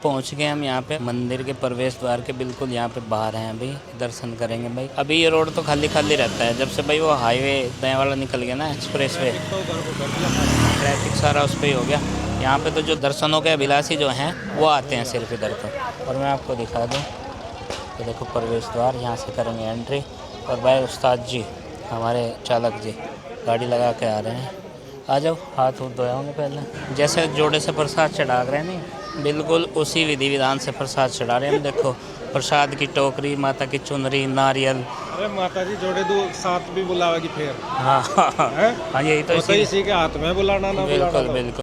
पहुंच गए हम यहाँ पे मंदिर के प्रवेश द्वार के बिल्कुल यहाँ पे बाहर हैं। अभी दर्शन करेंगे भाई। अभी ये रोड तो खाली खाली रहता है जब से भाई वो हाईवे नया वाला निकल गया ना, एक्सप्रेस वे। ट्रैफिक सारा उस पर ही हो गया। यहाँ पे तो जो दर्शनों के अभिलाषी जो हैं वो आते हैं सिर्फ इधर तो। और मैं आपको दिखा दूँ तो देखो प्रवेश द्वार, यहाँ से करेंगे एंट्री। और भाई उस्ताद जी हमारे चालक जी गाड़ी लगा के आ रहे हैं। आ जाओ, हाथ उठ धोया होंगे पहले। जैसे जोड़े से प्रसाद चढ़ा रहे हैं नहीं, बिल्कुल उसी विधि विधान से प्रसाद चढ़ा रहे हैं हम। देखो प्रसाद की टोकरी, माता की चुनरी, नारियल। अरे माता जी जोड़े दो साथ भी बुलावेगी फिर। हाँ हाँ यही तो इसी के हाथ में बुलाना ना बुलाना। बिल्कुल बिल्कुल।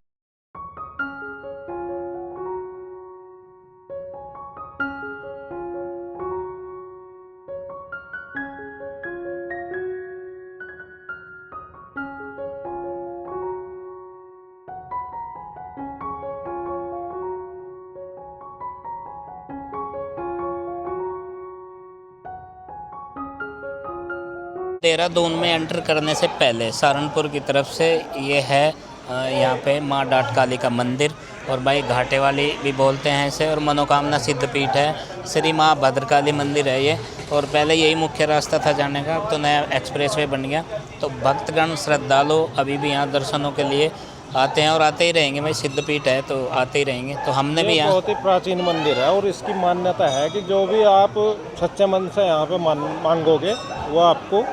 देहरादून में एंटर करने से पहले सहारनपुर की तरफ से ये है यहाँ पे माँ डाट काली का मंदिर। और भाई घाटे वाली भी बोलते हैं इसे, और मनोकामना सिद्ध पीठ है। श्री माँ भद्रकाली मंदिर है ये। और पहले यही मुख्य रास्ता था जाने का, अब तो नया एक्सप्रेसवे बन गया। तो भक्तगण श्रद्धालु अभी भी यहाँ दर्शनों के लिए आते हैं और आते ही रहेंगे भाई। सिद्धपीठ है तो आते ही रहेंगे। तो हमने भी यहाँ बहुत ही प्राचीन मंदिर है और इसकी मान्यता है कि जो भी आप सच्चे मन से यहाँ पे मांगोगे वो आपको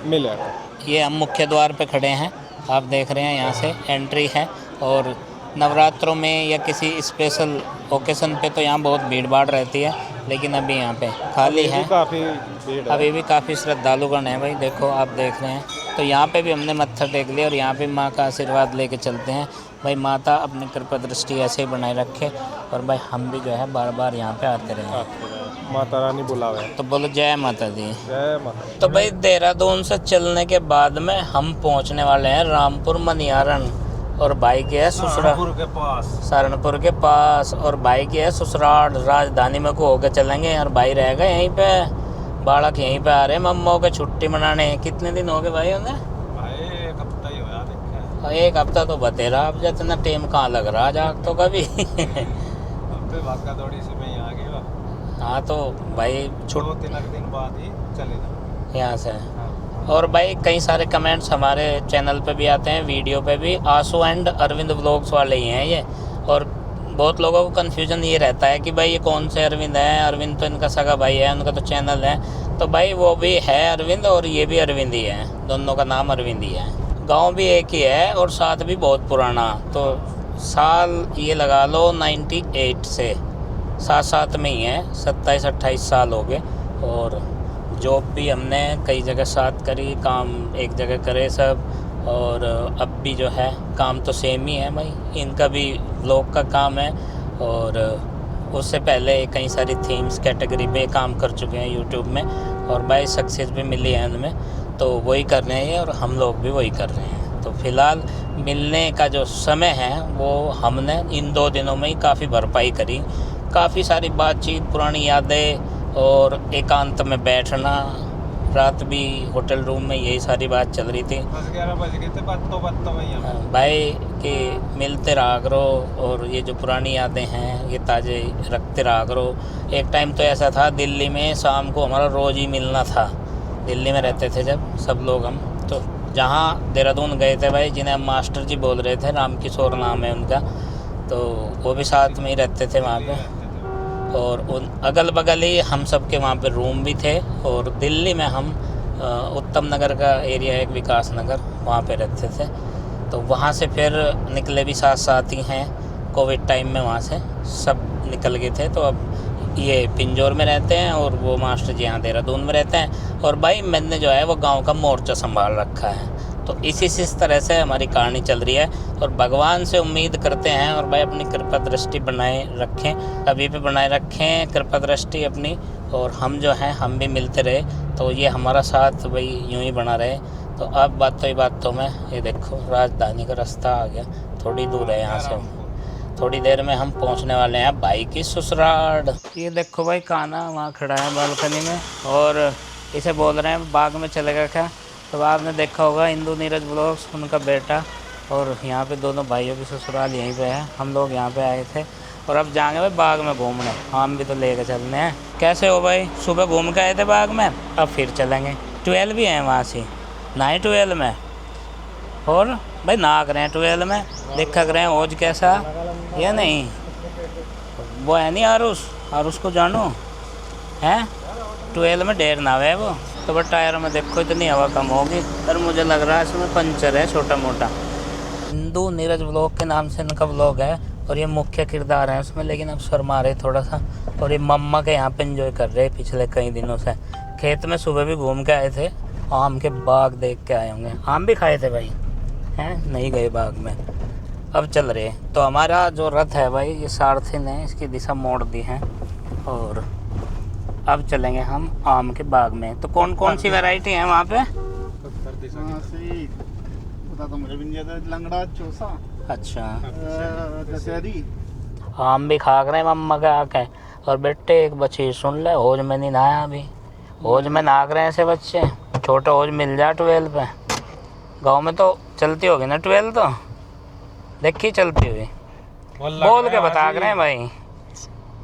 मिलेगा। ये हम मुख्य द्वार पे खड़े हैं, आप देख रहे हैं यहाँ से एंट्री है। और नवरात्रों में या किसी स्पेशल ओकेशन पे तो यहाँ बहुत भीड़ भाड़ रहती है, लेकिन अभी यहाँ पे खाली है। काफ़ी भीड़ है। अभी भी काफ़ी श्रद्धालुगण हैं भाई, देखो आप देख रहे हैं। तो यहाँ पे भी हमने मत्था टेक लिया और यहाँ पे माँ का आशीर्वाद लेके चलते हैं भाई। माता अपनी कृपा दृष्टि ऐसे ही बनाए रखे। और भाई हम भी जो है बार बार यहाँ पे आते रहेंगे। माता रानी बुलावे। तो बोलो जय माता दी। जय माता। तो भाई देहरादून से चलने के बाद में हम पहुँचने वाले हैं रामपुर मनियारण। और भाई के है सहारनपुर के पास। और भाई के है ससुराल, राजधानी में को होकर चलेंगे। और भाई रहेगा यहीं पे, बालक यहीं पे आ रहे हैं मम्मो के छुट्टी मनाने। कितने दिन हो गए भाई उन्हें? एक हफ्ता ही होया देखा। एक हफ्ता तो बतेरा, अब जितना टाइम कहाँ लग रहा जाग तो कभी। भागा दौड़ी से मैं यहाँ आ गया। हाँ तो भाई 2-3 दिन बाद ही चले जाओ यहाँ से। और भाई कई सारे कमेंट्स हमारे चैनल पे भी आते हैं, वीडियो पे भी। आशु एंड अरविंद व्लॉग्स वाले ही हैं ये। और बहुत लोगों को कन्फ्यूजन ये रहता है कि भाई ये कौन से अरविंद हैं। अरविंद तो इनका सगा भाई है, उनका तो चैनल है। तो भाई वो भी है अरविंद और ये भी अरविंद ही है, दोनों का नाम अरविंद ही है। गांव भी एक ही है और साथ भी बहुत पुराना। तो साल ये लगा लो 98 से साथ में ही है, 27-28 साल हो गए। और जॉब भी हमने कई जगह साथ करी, काम एक जगह करे सब। और अब भी जो है काम तो सेम ही है भाई। इनका भी व्लॉग का काम है और उससे पहले कई सारी थीम्स कैटेगरी पे काम कर चुके हैं यूट्यूब में। और भाई सक्सेस भी मिली है उनमें, तो वही कर रहे हैं और हम लोग भी वही कर रहे हैं। तो फ़िलहाल मिलने का जो समय है वो हमने इन 2 दिनों में ही काफ़ी भरपाई करी। काफ़ी सारी बातचीत, पुरानी यादें और एकांत में बैठना। रात भी होटल रूम में यही सारी बात चल रही थी। 11 बज गए थे बातों में भाई कि मिलते रहा करो और ये जो पुरानी यादें हैं ये ताज़े रखते रहा करो। एक टाइम तो ऐसा था दिल्ली में शाम को हमारा रोज़ ही मिलना था। दिल्ली में रहते थे जब सब लोग हम, तो जहाँ देहरादून गए थे भाई, जिन्हें हम मास्टर जी बोल रहे थे, राम किशोर नाम है उनका, तो वो भी साथ में ही रहते थे वहाँ पे। और उन अगल बगल ही हम सब के वहाँ पे रूम भी थे। और दिल्ली में हम उत्तम नगर का एरिया है, एक विकास नगर, वहाँ पे रहते थे। तो वहाँ से फिर निकले भी साथ साथ ही हैं। कोविड टाइम में वहाँ से सब निकल गए थे। तो अब ये पिंजौर में रहते हैं और वो मास्टर जी यहाँ देहरादून में रहते हैं। और भाई मैंने जो है वो गांव का मोर्चा संभाल रखा है। तो इस तरह से हमारी कहानी चल रही है। और भगवान से उम्मीद करते हैं और भाई अपनी कृपा दृष्टि बनाए रखें, अभी भी बनाए रखें कृपा दृष्टि अपनी। और हम जो हैं हम भी मिलते रहे, तो ये हमारा साथ भाई यूँ ही बना रहे। तो अब बातों में ये देखो राजधानी का रास्ता आ गया, थोड़ी दूर है यहाँ से। थोड़ी देर में हम पहुँचने वाले हैं भाई की ससुराल। ये देखो भाई कान्हा वहाँ खड़ा है बालकनी में और इसे बोल रहे हैं बाग में चलेगा क्या। तो आपने देखा होगा इंदू नीरज व्लॉग्स, उनका बेटा। और यहाँ पे दोनों भाइयों की ससुराल यहीं पे है। हम लोग यहाँ पे आए थे और अब जाएंगे भाई बाग में घूमने, आम भी तो लेके चलने हैं। कैसे हो भाई, सुबह घूम के आए थे बाग में, अब फिर चलेंगे। 12 भी हैं वहाँ से, नाइट 12 में। और भाई नाक रहे हैं 12 में, देख रहे हैं ओज कैसा या नहीं। वो है नहीं आरुष को जानो हैं, 12 में ढेर ना है वो तो। बट टायर में देखो इतनी हवा कम होगी, पर मुझे लग रहा है इसमें पंचर है छोटा मोटा। हिंदू नीरज व्लॉग के नाम से इनका व्लॉग है और ये मुख्य किरदार है उसमें, लेकिन अब शर्मा रहे थोड़ा सा। और ये मम्मा के यहाँ पे एंजॉय कर रहे हैं पिछले कई दिनों से। खेत में सुबह भी घूम के आए थे, आम के बाग देख के आए होंगे। आम भी खाए थे भाई, हैं नहीं गए बाग में, अब चल रहे। तो हमारा जो रथ है भाई, ये सारथी ने इसकी दिशा मोड़ दी है और अब चलेंगे हम आम के बाग में। तो कौन कौन सी वैरायटी है वहाँ पे? पता तो मुझे भी नहीं आता। लंगड़ा, चौसा, अच्छा, दशहरी। आम भी खा रहे हैं मम्मा के आके। और बेटे एक बच्ची सुन ले, होज में नहीं नहाया अभी, होज में नहा रहे हैं ऐसे बच्चे। छोटा होज मिल जाए 12 पे, गांव में तो चलती होगी ना 12, तो देखी चलती हुई, बोल के बता रहे हैं भाई।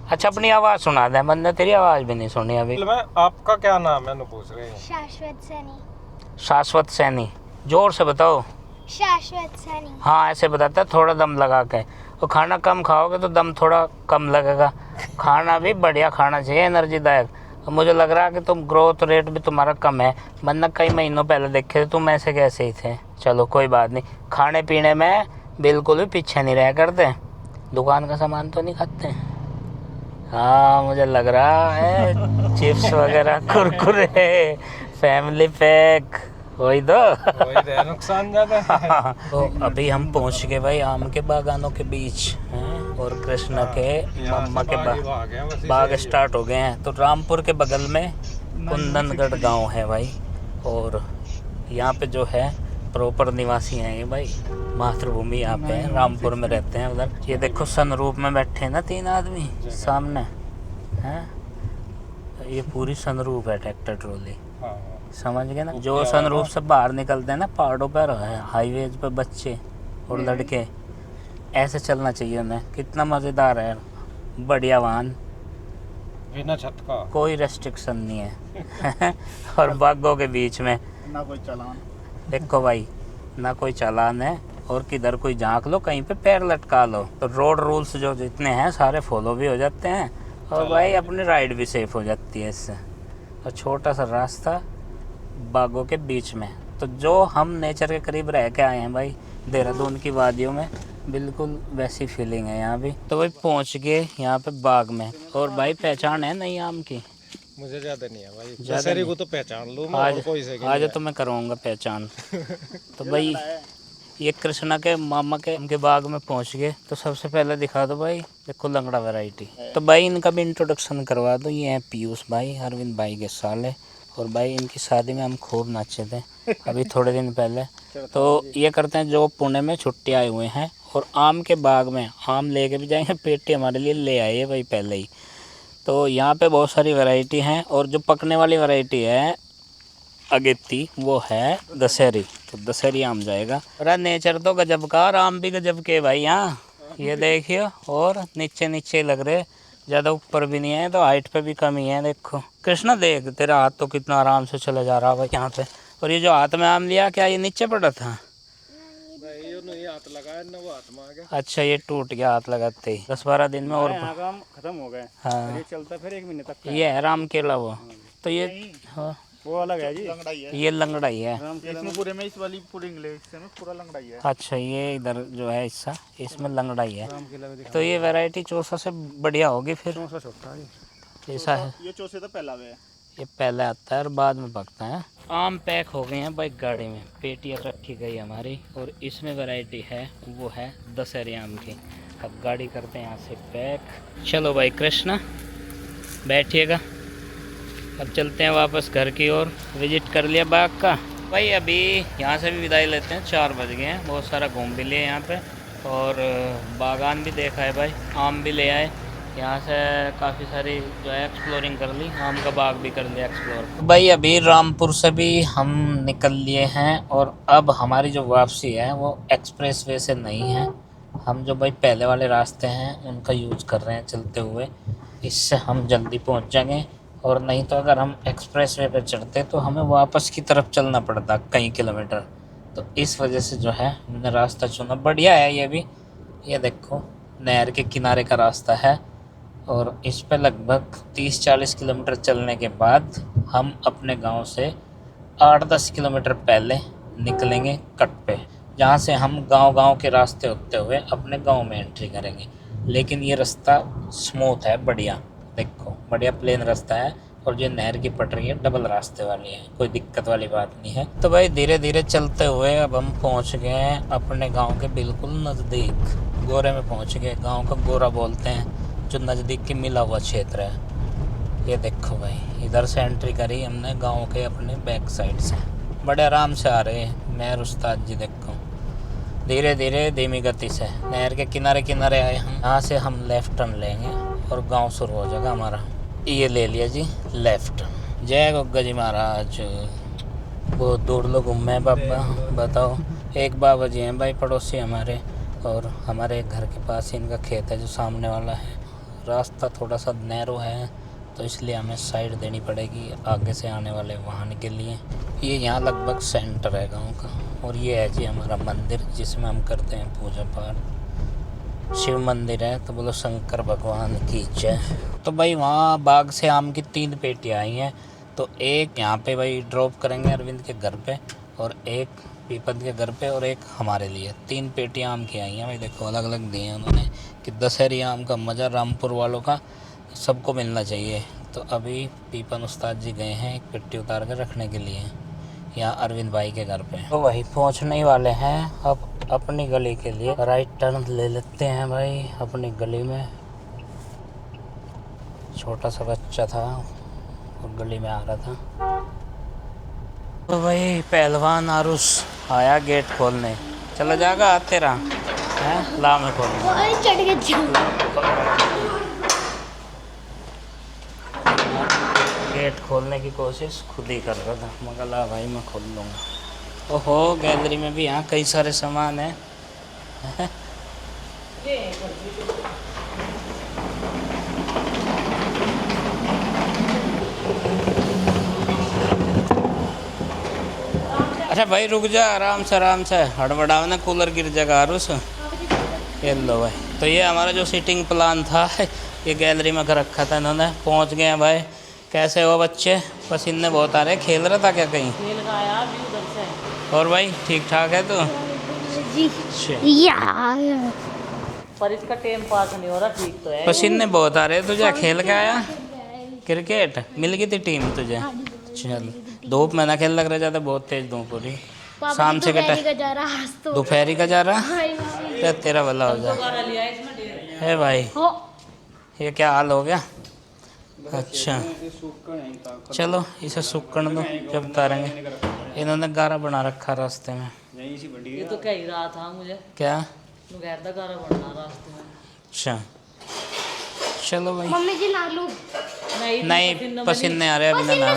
अच्छा अपनी आवाज़ सुना दे, मैंने तेरी आवाज़ भी नहीं सुनी अभी। आपका क्या नाम है, पूछ रहे हैं। शाश्वत सैनी। शाश्वत सैनी, जोर से बताओ। शाश्वत सैनी। हाँ ऐसे बताता है, थोड़ा दम लगा के। और खाना कम खाओगे तो दम थोड़ा कम लगेगा। खाना भी बढ़िया खाना चाहिए, एनर्जीदायक। मुझे लग रहा है कि तुम ग्रोथ रेट भी तुम्हारा कम है, वरना कई महीनों पहले देखे थे तुम ऐसे कैसे ही थे। चलो कोई बात नहीं, खाने पीने में बिल्कुल भी पीछे नहीं रह करते। दुकान का सामान तो नहीं खाते? हाँ मुझे लग रहा है चिप्स वगैरह, कुरकुरे, फैमिली पैक, वही तो नुकसान ज़्यादा है। तो अभी हम पहुंच गए भाई आम के बागानों के बीच हैं, और कृष्णा के मम्मा के बाग स्टार्ट हो गए हैं। तो रामपुर के बगल में कुंदनगढ़ गांव है भाई, और यहाँ पे जो है प्रॉपर निवासी हैं ये भाई, मातृभूमि यहाँ पे है, रामपुर में रहते हैं उधर। ये देखो सनरूफ में बैठे हैं ना 3 आदमी सामने हैं, ये पूरी सनरूफ है ट्रैक्टर ट्रॉली, समझ गए ना। जो सनरूफ से बाहर निकलते हैं ना पहाड़ों पर, हाईवेज पर बच्चे और लड़के, ऐसे चलना चाहिए उन्हें। कितना मज़ेदार है, बढ़िया वाहन, बिना छत का, कोई रेस्ट्रिक्शन नहीं है। और बागों के बीच में ना कोई चालान, देखो भाई ना कोई चालान है, और किधर कोई झांक लो कहीं पे पैर लटका लो। तो रोड रूल्स जो जितने हैं सारे फॉलो भी हो जाते हैं, और भाई अपनी राइड भी सेफ हो जाती है इससे। और छोटा सा रास्ता बागों के बीच में, तो जो हम नेचर के करीब रह के आए हैं भाई देहरादून की वादियों में, बिल्कुल वैसी फीलिंग है यहाँ भी। तो भाई पहुँच गए यहाँ पे बाग में, और भाई पहचान है नई आम की? मुझे ज़्यादा नहीं है भाई, ज़्यादा दशहरी नहीं। को तो पहचान लूँ मैं, आज और कोई से आज तो मैं करूँगा पहचान। तो भाई ये कृष्णा के मामा के उनके बाग में पहुंच गए। तो सबसे पहले दिखा दो भाई, देखो लंगड़ा वैरायटी। तो भाई इनका भी इंट्रोडक्शन करवा दो। ये हैं पीयूष भाई, अरविंद भाई के साले, और भाई इनकी शादी में हम खूब नाचे थे अभी थोड़े दिन पहले। तो ये करते हैं जो पुणे में छुट्टी आए हुए हैं, और आम के बाग में आम लेके भी जाएंगे, पेटी हमारे लिए ले आए भाई पहले ही। तो यहाँ पे बहुत सारी वैरायटी हैं, और जो पकने वाली वैरायटी है अगेती, वो है दशहरी। तो दशहरी आम जाएगा। अरे नेचर तो गजब का, और आम भी गजब के भाई यहाँ, ये देखिए। और नीचे नीचे लग रहे, ज़्यादा ऊपर भी नहीं है, तो हाइट पे भी कमी है। देखो कृष्णा देख, तेरा हाथ तो कितना आराम से चला जा रहा भाई यहाँ पे। और ये जो हाथ में आम लिया, क्या ये नीचे पड़ा था? हाथ लगाया ना, वो हाथ में आ गया। अच्छा ये टूट गया हाथ लगाते ही। 10-12 दिन में और काम खत्म हो गए। हाँ ये चलता फिर 1 महीने तक। ये है राम केला वो। तो ये हाँ वो अलग है जी, लंगड़ा ही है। ये लंगड़ा ही है इसमें पूरे में, इस वाली पूरी इंग्लिश में पूरा लंगड़ा ही है। अच्छा ये इधर जो है हिस्सा, इसमें लंगड़ा ही है। तो ये वैरायटी चौसा से बढ़िया होगी फिर, ऐसा है। ये चौसे तो पहला है, ये पहले आता है और बाद में पकता है। आम पैक हो गए हैं भाई गाड़ी में, पेटियाँ रखी गई हमारी, और इसमें वैरायटी है वो है दशहरी आम की। अब गाड़ी करते हैं यहाँ से पैक। चलो भाई कृष्णा बैठिएगा, अब चलते हैं वापस घर की ओर। विजिट कर लिया बाग का भाई, अभी यहाँ से भी विदाई लेते हैं, 4 बज गए हैं। बहुत सारा घूम भी लिए यहाँ पे, और बागान भी देखा है भाई, आम भी ले आए यहाँ से, काफ़ी सारी जो है एक्सप्लोरिंग कर ली, आम का बाग भी कर लिया एक्सप्लोर। भाई अभी रामपुर से भी हम निकल लिए हैं, और अब हमारी जो वापसी है वो एक्सप्रेस वे से नहीं है, हम जो भाई पहले वाले रास्ते हैं उनका यूज़ कर रहे हैं चलते हुए, इससे हम जल्दी पहुंच जाएंगे। और नहीं तो अगर हम एक्सप्रेस वे पर चढ़ते तो हमें वापस की तरफ चलना पड़ता कई किलोमीटर। तो इस वजह से जो है हमने रास्ता चुना। बढ़िया है ये भी, ये देखो नहर के किनारे का रास्ता है और इस पर लगभग 30-40 किलोमीटर चलने के बाद हम अपने गांव से 8-10 किलोमीटर पहले निकलेंगे कट पे, जहाँ से हम गांव के रास्ते होते हुए अपने गांव में एंट्री करेंगे। लेकिन ये रास्ता स्मूथ है, बढ़िया, देखो बढ़िया प्लेन रास्ता है। और ये नहर की पटरी है, डबल रास्ते वाली है, कोई दिक्कत वाली बात नहीं है। तो भाई धीरे धीरे चलते हुए अब हम पहुंच गए हैं अपने गांव के बिल्कुल नज़दीक। गोरे में पहुंच गए, गांव का गोरा बोलते हैं, जो नज़दीक के मिला हुआ क्षेत्र है। ये देखो भाई, इधर से एंट्री करी हमने गांव के अपने बैक साइड से। बड़े आराम से आ रहे हैं मेहर उस्ताद जी, देखो धीरे धीरे धीमी गति से। नहर के किनारे किनारे आए हम, यहाँ से हम लेफ़्ट टर्न लेंगे और गांव शुरू हो जाएगा हमारा। ये ले लिया जी लेफ़्ट। जय गुग्गा जी महाराज। बहुत दूर लोग घूमे बाबा, बताओ। एक बाबा जी हैं भाई पड़ोसी हमारे, और हमारे घर के पास ही इनका खेत है जो सामने वाला है। रास्ता थोड़ा सा नैरो है तो इसलिए हमें साइड देनी पड़ेगी आगे से आने वाले वाहन के लिए। ये यहाँ लगभग सेंटर है गांव का। और ये है जी हमारा मंदिर जिसमें हम करते हैं पूजा पाठ। शिव मंदिर है तो बोलो शंकर भगवान की जय। तो भाई वहाँ बाग से आम की 3 पेटियाँ आई हैं, तो एक यहाँ पे भाई ड्रॉप करेंगे अरविंद के घर पे, और एक पीपत के घर पे, और एक हमारे लिए। 3 पेटियाँ आम की आई हैं भाई, देखो अलग अलग दिए हैं उन्होंने कि दशहरी आम का मज़ा रामपुर वालों का सबको मिलना चाहिए। तो अभी पीपन उस्ताद जी गए हैं एक पेटी उतार कर रखने के लिए यहाँ अरविंद भाई के घर पे। तो वही पहुँचने ही वाले हैं अब अपनी गली के लिए। राइट टर्न ले लेते हैं भाई अपनी गली में। छोटा सा बच्चा था और गली में आ रहा था। तो भाई पहलवान आरुष आया गेट खोलने। चला जाएगा तेरा है ला में खोलने। चढ़ गया। गेट खोलने की कोशिश खुद ही कर रहा था, मगर ला भाई मैं खोल लूँगा। ओहो गैलरी में भी यहाँ कई सारे सामान हैं। अच्छा भाई रुक जा, आराम से हड़बड़ाओ ना, कूलर गिर जाएगा आरुष। ये लो भाई, तो ये हमारा जो सीटिंग प्लान था ये गैलरी में कर रखा था इन्होंने। पहुंच गए हैं भाई। कैसे हो बच्चे? पसीने बहुत आ रहे। खेल रहा था क्या कहीं? खेल का आया अभी उधर से। और भाई ठीक ठाक है तो? जी यार, पर इसका टाइम पास नहीं हो रहा, ठीक तो है। पसीने बहुत आ रहे। तुझे खेल के आया क्रिकेट? मिल गई थी टीम तुझे? चल, धूप में ना खेल, लग रहा ज़्यादा बहुत तेज धूप हो रही। शाम से दोपहरी का जा रहा तेरा भला हो जाए। है भाई ये क्या हाल हो गया? अच्छा चलो इसे सूखण दो, जब उतारेंगे। इन्होंने गारा बना रखा रास्ते में। ये तो कह ही रहा था मुझे, क्या? गारा बनना रास्ते में। अच्छा चलो भाई। मम्मी जी ना लूं। नहीं पसीने आ रहे अभी ना।